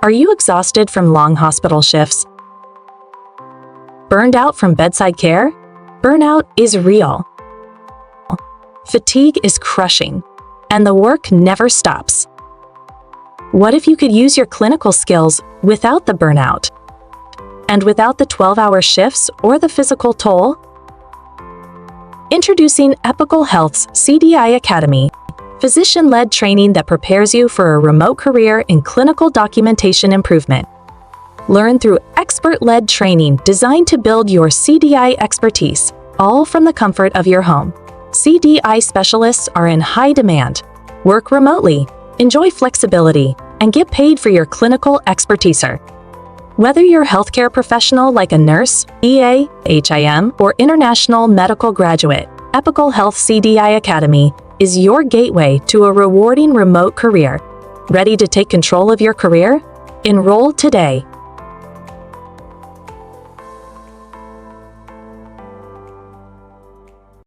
Are you exhausted from long hospital shifts? Burned out from bedside care? Burnout is real. Fatigue is crushing, and the work never stops. What if you could use your clinical skills without the burnout? And without the 12-hour shifts or the physical toll? Introducing Epical Health's CDI Academy, physician-led training that prepares you for a remote career in clinical documentation improvement. Learn through expert-led training designed to build your CDI expertise, all from the comfort of your home. CDI specialists are in high demand. Work remotely, enjoy flexibility, and get paid for your clinical expertise. Whether you're a healthcare professional like a nurse, EA, HIM, or international medical graduate, Epical Health CDI Academy is your gateway to a rewarding remote career. Ready to take control of your career? Enroll today.